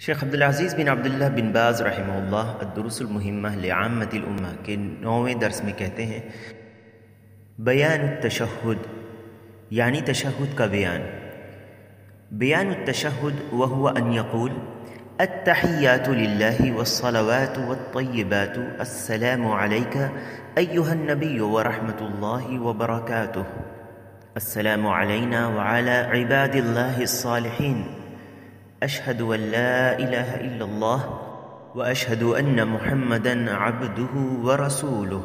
شیخ عبدالعزیز بن عبداللہ بن باز رحمہ اللہ الدروس المہمہ لعامۃ الامہ کے 9ویں درس میں کہتے ہیں بیان التشہد یعنی تشہد کا بیان التشہد وهو ان يقول التحیات للہ والصلوات والطیبات السلام علیک ایہا النبی ورحمۃ اللہ وبرکاتہ السلام علینا وعلی عباد اللہ الصالحین اشہد ان لا الہ الا اللہ واشہد ان محمدا عبدہ ورسولہ،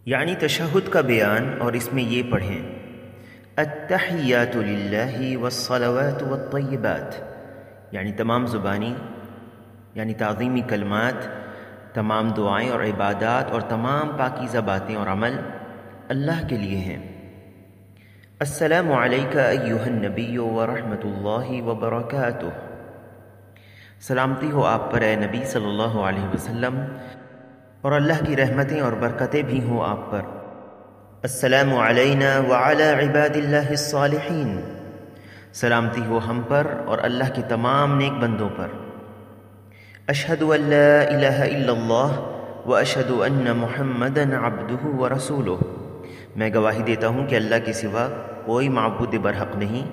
یعنی تشہد کا بیان، اور اس میں یہ پڑھیں التحیات للہ والصلوات والطیبات، یعنی تمام زبانی یعنی تعظیمی کلمات، تمام دعائیں اور عبادات اور تمام پاکیزہ باتیں اور عمل اللہ کے لیے ہیں۔ السلام علیک ایہا النبی ورحمۃ اللہ وبرکاتہ، سلامتی ہو آپ پر اے نبی صلی اللہ علیہ وسلم، اور اللہ کی رحمتیں اور برکتیں بھی ہوں آپ پر۔ السلام علینا وعلی عباد اللہ الصالحین، سلامتی ہو ہم پر اور اللہ کے تمام نیک بندوں پر۔ اشہد ان لا الہ الا اللہ واشہد ان محمدا عبدہ ورسولہ، میں گواہی دیتا ہوں کہ اللہ کے سوا کوئی معبود برحق نہیں،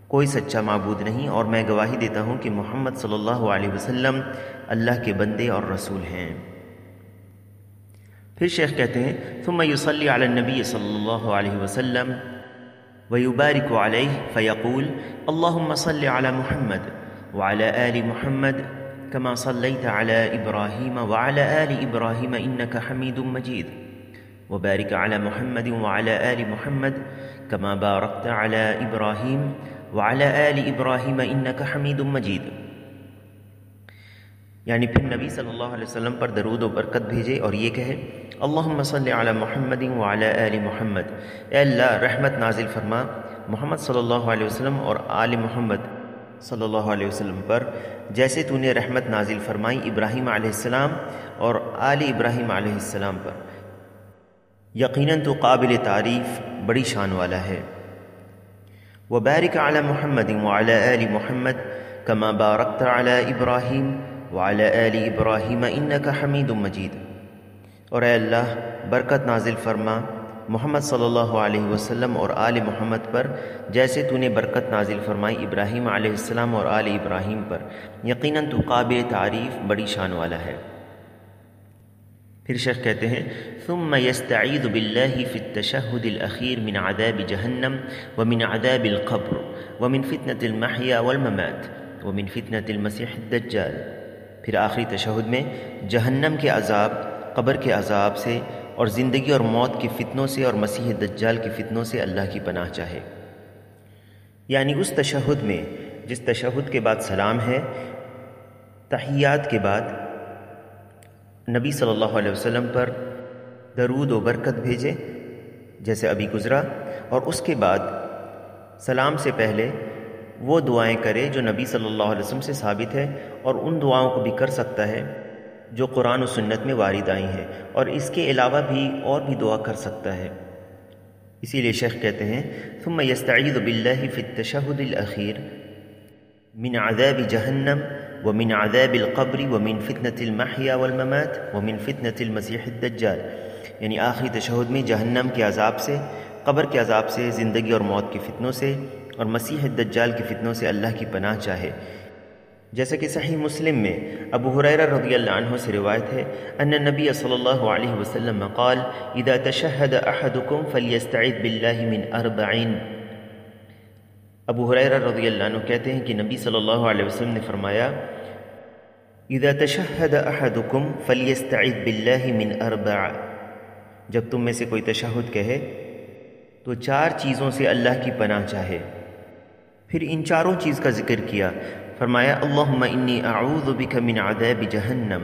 کوئی سچا معبود نہیں، اور میں گواہی دیتا ہوں کہ محمد صلی اللہ علیہ وسلم اللہ کے بندے اور رسول ہیں۔ پھر شیخ کہتے ہیں ثم یصلی علی النبی صلی اللہ علیہ وسلم ویبارک علیہ فیقول اللہم صل علی محمد وعلی آل محمد کما صلیت علی ابراہیم وعلی آل ابراہیم انک حمید مجید وبارک علی محمد وعلی آل محمد کما بارکت علی ابراہیم وعلی آل ابراہیم انک حمید مجید، یعنی پھر نبی صلی اللہ علیہ وسلم پر درود و برکت بھیجے اور یہ کہے اللہم صلی علی محمد وعلی آل محمد، اے اللہ رحمت نازل فرما محمد صلی اللہ علیہ وسلم اور آل محمد صلی اللہ علیہ وسلم پر، جیسے تو نے رحمت نازل فرمائی ابراہیم علیہ السلام اور آل ابراہیم علیہ السلام پر، یقیناً تو قابل تعریف بڑی شان والا ہے۔ وبارک علی محمد وعلی آل محمد کما بارکت علی ابراہیم وعلی آل ابراہیم انک حمید مجید، اور اے اللہ برکت نازل فرما محمد صلی اللہ علیہ وسلم اور آل محمد پر، جیسے تو نے برکت نازل فرمائی ابراہیم علیہ السلام اور آل ابراہیم پر، یقیناً تو قابل تعریف بڑی شان والا ہے۔ پھر شیخ کہتے ہیں ثم یستعیذ باللہ فی التشہد الاخیر من عذاب جہنم ومن عذاب القبر ومن فتنة المحیا والممات ومن فتنة المسیح الدجال، پھر آخری تشہد میں جہنم کے عذاب، قبر کے عذاب سے، اور زندگی اور موت کے فتنوں سے، اور مسیح دجال کے فتنوں سے اللہ کی پناہ چاہے، یعنی اس تشہد میں جس تشہد کے بعد سلام ہے، تحیات کے بعد نبی صلی اللہ علیہ وسلم پر درود و برکت بھیجے جیسے ابھی گزرا، اور اس کے بعد سلام سے پہلے وہ دعائیں کرے جو نبی صلی اللہ علیہ وسلم سے ثابت ہے، اور ان دعاؤں کو بھی کر سکتا ہے جو قرآن و سنت میں وارد آئی ہیں، اور اس کے علاوہ بھی اور بھی دعا کر سکتا ہے۔ اسی لیے شیخ کہتے ہیں ثم یستعیذ باللہ فی التشہد الاخیر من عذاب جہنم ومن عذاب القبر ومن فتنة المحیا والممات ومن فتنة المسیح الدجال، یعنی آخری تشہد میں جہنم کے عذاب سے، قبر کے عذاب سے، زندگی اور موت کے فتنوں سے، اور مسیح الدجال کے فتنوں سے اللہ کی پناہ چاہے، جیسا کہ صحیح مسلم میں ابو ہریرہ رضی اللہ عنہ سے روایت ہے ان النبی صلی اللہ علیہ وسلم قال اذا تشہد احدکم فلیستعذ باللہ من اربعین، ابو ہریرہ رضی اللہ عنہ کہتے ہیں کہ نبی صلی اللہ علیہ وسلم نے فرمایا اذا تشہد احدکم فلیستعذ باللہ من اربع، جب تم میں سے کوئی تشہد کہے تو 4 چیزوں سے اللہ کی پناہ چاہے، پھر ان چاروں چیز کا ذکر کیا، فرمایا اللہم انی اعوذ بک من عذاب جہنم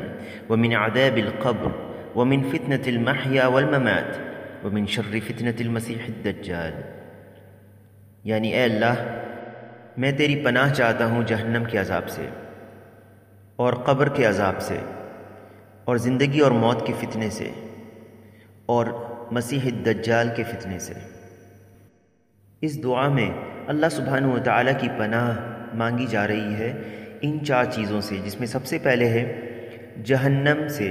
ومن عذاب القبر ومن فتنة المحیا والممات ومن شر فتنة المسیح الدجال، یعنی اے اللہ میں تیری پناہ چاہتا ہوں جہنم کے عذاب سے، اور قبر کے عذاب سے، اور زندگی اور موت کے فتنے سے، اور مسیح الدجال کے فتنے سے۔ اس دعا میں اللہ سبحانہ و تعالیٰ کی پناہ مانگی جا رہی ہے ان 4 چیزوں سے، جس میں سب سے پہلے ہے جہنم سے،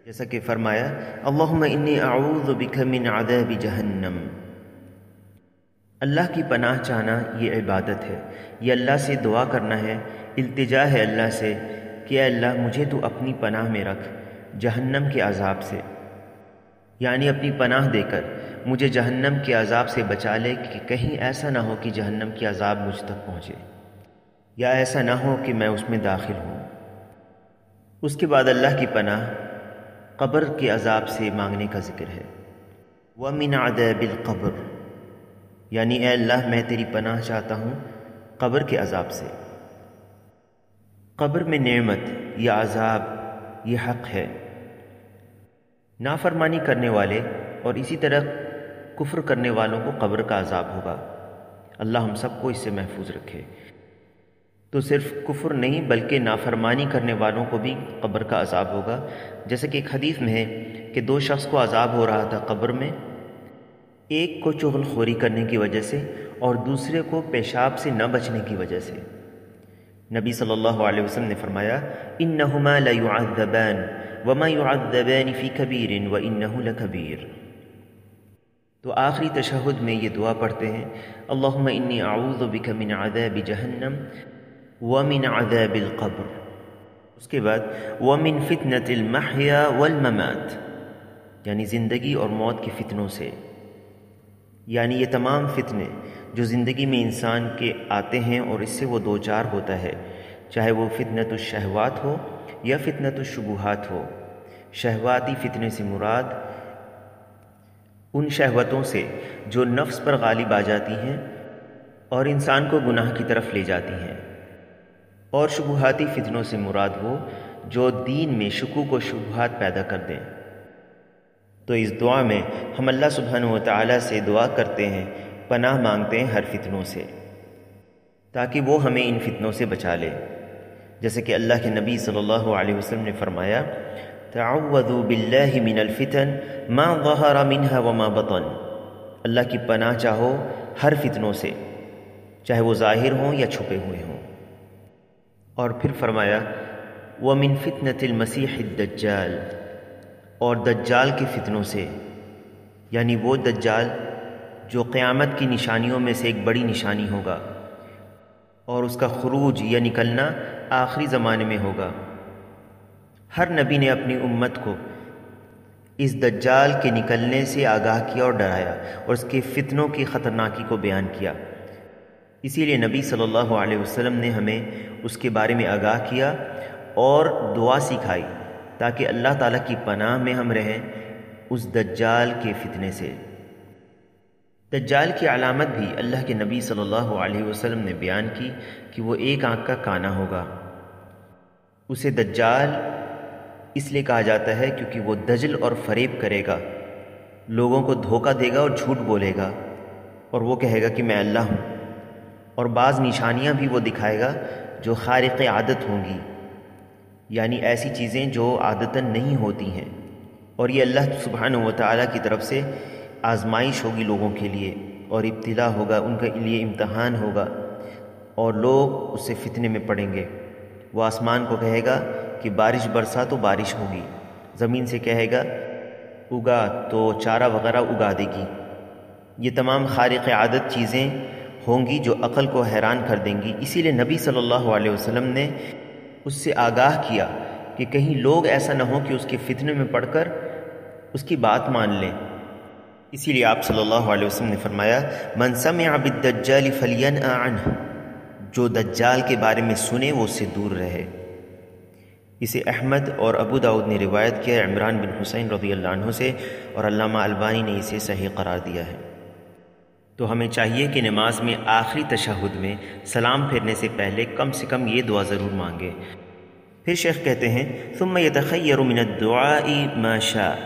جیسا کہ فرمایا اللہم انی اعوذ بک من عذاب جہنم۔ اللہ کی پناہ چاہنا یہ عبادت ہے، یہ اللہ سے دعا کرنا ہے، التجا ہے اللہ سے کہ اے اللہ مجھے تو اپنی پناہ میں رکھ جہنم کے عذاب سے، یعنی اپنی پناہ دے کر مجھے جہنم کے عذاب سے بچا لے کہ کہیں ایسا نہ ہو کہ جہنم کے عذاب مجھ تک پہنچے، یا ایسا نہ ہو کہ میں اس میں داخل ہوں۔ اس کے بعد اللہ کی پناہ قبر کے عذاب سے مانگنے کا ذکر ہے، وَمِنْ عَذَابِ الْقَبْرِ، یعنی اے اللہ میں تیری پناہ چاہتا ہوں قبر کے عذاب سے۔ قبر میں نعمت یا عذاب یہ حق ہے، نافرمانی کرنے والے اور اسی طرح کفر کرنے والوں کو قبر کا عذاب ہوگا، اللہ ہم سب کو اس سے محفوظ رکھے۔ تو صرف کفر نہیں بلکہ نافرمانی کرنے والوں کو بھی قبر کا عذاب ہوگا، جیسے کہ ایک حدیث میں ہے کہ 2 شخص کو عذاب ہو رہا تھا قبر میں، ایک کو چغل خوری کرنے کی وجہ سے اور دوسرے کو پیشاب سے نہ بچنے کی وجہ سے۔ نبی صلی اللہ علیہ وسلم نے فرمایا انہما لیعذبان وما يعذبان فی کبیر وانہ لکبیر۔ تو آخری تشہد میں یہ دعا پڑھتے ہیں اللہم انی اعوذ بک من عذاب جہنم ومن عذاب القبر، اس کے بعد ومن فتنة المحیا والممات، یعنی زندگی اور موت کے فتنوں سے، یعنی یہ تمام فتنے جو زندگی میں انسان کے آتے ہیں اور اس سے وہ دوچار ہوتا ہے، چاہے وہ فتنۃ الشہوات ہو یا فتنۃ الشبہات ہو۔ شہواتی فتنے سے مراد ان شہوتوں سے جو نفس پر غالب آ جاتی ہیں اور انسان کو گناہ کی طرف لے جاتی ہیں، اور شبہاتی فتنوں سے مراد وہ جو دین میں شکوک و شبہات پیدا کر دیں۔ تو اس دعا میں ہم اللہ سبحانہ و تعالیٰ سے دعا کرتے ہیں، پناہ مانگتے ہیں ہر فتنوں سے، تاکہ وہ ہمیں ان فتنوں سے بچا لے، جیسے کہ اللہ کے نبی صلی اللہ علیہ وسلم نے فرمایا تعوذوا باللہ من الفتن ما ظہر منها وما بطن، اللہ کی پناہ چاہو ہر فتنوں سے، چاہے وہ ظاہر ہوں یا چھپے ہوئے ہوں۔ اور پھر فرمایا ومن فتنة المسیح الدجال، اور دجال کے فتنوں سے، یعنی وہ دجال جو قیامت کی نشانیوں میں سے ایک بڑی نشانی ہوگا اور اس کا خروج یا نکلنا آخری زمانے میں ہوگا۔ ہر نبی نے اپنی امت کو اس دجال کے نکلنے سے آگاہ کیا اور ڈرایا اور اس کے فتنوں کی خطرناکی کو بیان کیا، اسی لیے نبی صلی اللہ علیہ وسلم نے ہمیں اس کے بارے میں آگاہ کیا اور دعا سکھائی تاکہ اللہ تعالیٰ کی پناہ میں ہم رہیں اس دجال کے فتنے سے۔ دجال کی علامت بھی اللہ کے نبی صلی اللہ علیہ وسلم نے بیان کی کہ وہ ایک آنکھ کا کانا ہوگا۔ اسے دجال اس لیے کہا جاتا ہے کیونکہ وہ دجل اور فریب کرے گا، لوگوں کو دھوکہ دے گا اور جھوٹ بولے گا، اور وہ کہے گا کہ میں اللہ ہوں، اور بعض نشانیاں بھی وہ دکھائے گا جو خارق عادت ہوں گی، یعنی ایسی چیزیں جو عادتاً نہیں ہوتی ہیں، اور یہ اللہ سبحانہ و تعالیٰ کی طرف سے آزمائش ہوگی لوگوں کے لیے، اور ابتلا ہوگا، ان کے لیے امتحان ہوگا، اور لوگ اس سے فتنے میں پڑیں گے۔ وہ آسمان کو کہے گا کہ بارش برسا تو بارش ہوگی، زمین سے کہے گا اگا تو چارہ وغیرہ اگا دے گی۔ یہ تمام خارق عادت چیزیں ہوں گی جو عقل کو حیران کر دیں گی، اسی لیے نبی صلی اللہ علیہ وسلم نے اس سے آگاہ کیا کہ کہیں لوگ ایسا نہ ہو کہ اس کے فتنے میں پڑھ کر اس کی بات مان لیں۔ اسی لیے آپ صلی اللہ علیہ وسلم نے فرمایا من سمع بالدجال فلینأ عنہ، جو دجال کے بارے میں سنے وہ اس سے دور رہے۔ اسے احمد اور ابو داؤد نے روایت کیا عمران بن حسین رضی اللہ عنہ سے، اور علامہ البانی نے اسے صحیح قرار دیا ہے۔ تو ہمیں چاہیے کہ نماز میں آخری تشہد میں سلام پھیرنے سے پہلے کم سے کم یہ دعا ضرور مانگے۔ پھر شیخ کہتے ہیں ثم يتخير من الدعاء ما شاء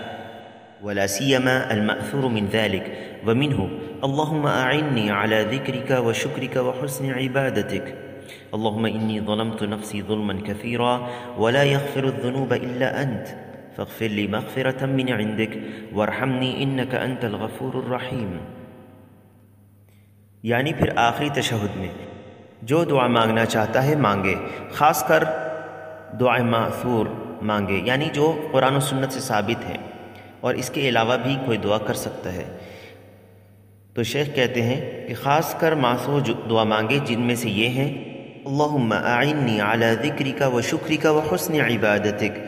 ولا سيما المأثور من ذلك ومنه اللهم أعني على ذكرك وشكرك وحسن عبادتك اللهم إني ظلمت نفسي ظلما كثيرا ولا يغفر الذنوب إلا أنت فاغفر لي مغفرة من عندك وارحمني إنك أنت الغفور الرحيم، یعنی پھر آخری تشہد میں جو دعا مانگنا چاہتا ہے مانگے، خاص کر دعا ماثور مانگے، یعنی جو قرآن و سنت سے ثابت ہے، اور اس کے علاوہ بھی کوئی دعا کر سکتا ہے۔ تو شیخ کہتے ہیں کہ خاص کر ماثور دعا مانگے، جن میں سے یہ ہیں: اللہم اعنی علی ذکرک و شکرک و حسن عبادتک،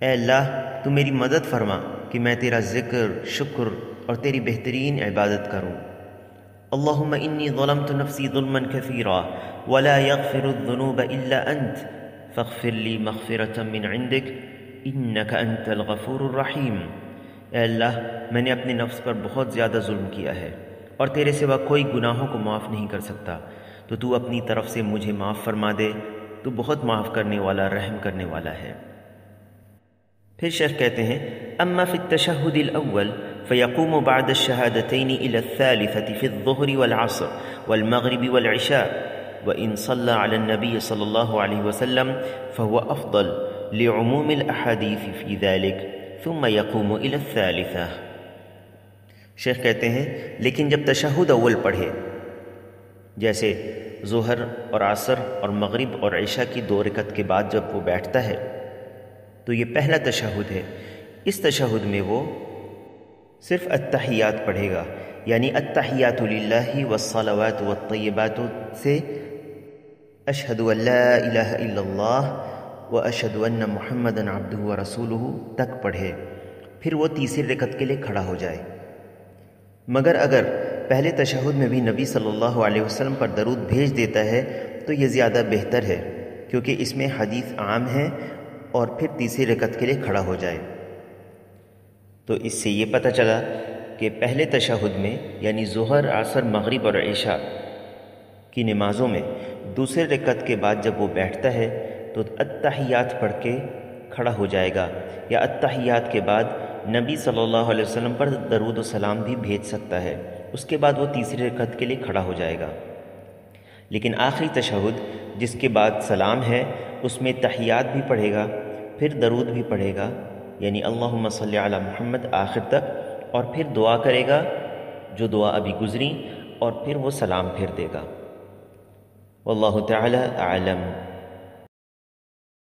اے اللہ تو میری مدد فرما کہ میں تیرا ذکر، شکر اور تیری بہترین عبادت کروں۔ اللہم انی ظلمت نفسی ظلما کثیرا ولا یغفر الذنوب الا انت فاغفر لی مغفرة من عندک انک انت الغفور الرحیم، اے اللہ میں نے اپنے نفس پر بہت زیادہ ظلم کیا ہے اور تیرے سوا کوئی گناہوں کو معاف نہیں کر سکتا، تو اپنی طرف سے مجھے معاف فرما دے، تو بہت معاف کرنے والا، رحم کرنے والا ہے۔ پھر شیخ کہتے ہیں: اما فی التشہد الاول فیقوم بعد الشہادتین الى الثالثة فی الظہر والعصر والمغرب والعشاء، وإن صلى على النبي صلی اللہ علیہ وسلم فهو افضل لعموم الاحادیث فی ذلك ثم يقوم الى الثالثة۔ شیخ کہتے ہیں لیکن جب تشہد اول پڑھے، جیسے ظہر اور عصر اور مغرب اور عشاء کی 2 رکعت کے بعد جب وہ بیٹھتا ہے، تو یہ پہلا تشہد ہے۔ اس تشہد میں وہ صرف التحیات پڑھے گا، یعنی التحیات للہ والصلوات والطیبات سے اشہد ان لا الہ الا اللہ واشہد ان محمدا عبدہ ورسولہ تک پڑھے، پھر وہ تیسری رکعت کے لیے کھڑا ہو جائے۔ مگر اگر پہلے تشہد میں بھی نبی صلی اللہ علیہ وسلم پر درود بھیج دیتا ہے تو یہ زیادہ بہتر ہے، کیونکہ اس میں حدیث عام ہے، اور پھر تیسری رکعت کے لیے کھڑا ہو جائے۔ تو اس سے یہ پتہ چلا کہ پہلے تشہد میں، یعنی ظہر، عصر، مغرب اور عشاء کی نمازوں میں 2 رکعت کے بعد جب وہ بیٹھتا ہے تو التحیات پڑھ کے کھڑا ہو جائے گا، یا التحیات کے بعد نبی صلی اللہ علیہ وسلم پر درود و سلام بھی بھیج سکتا ہے، اس کے بعد وہ تیسری رکعت کے لیے کھڑا ہو جائے گا۔ لیکن آخری تشہد جس کے بعد سلام ہے، اس میں تحیات بھی پڑھے گا، پھر درود بھی پڑھے گا، یعنی اللہم صلی علی محمد آخر تک، اور پھر دعا کرے گا جو دعا ابھی گزری، اور پھر وہ سلام پھیر دے گا۔ واللہ تعالی اعلم۔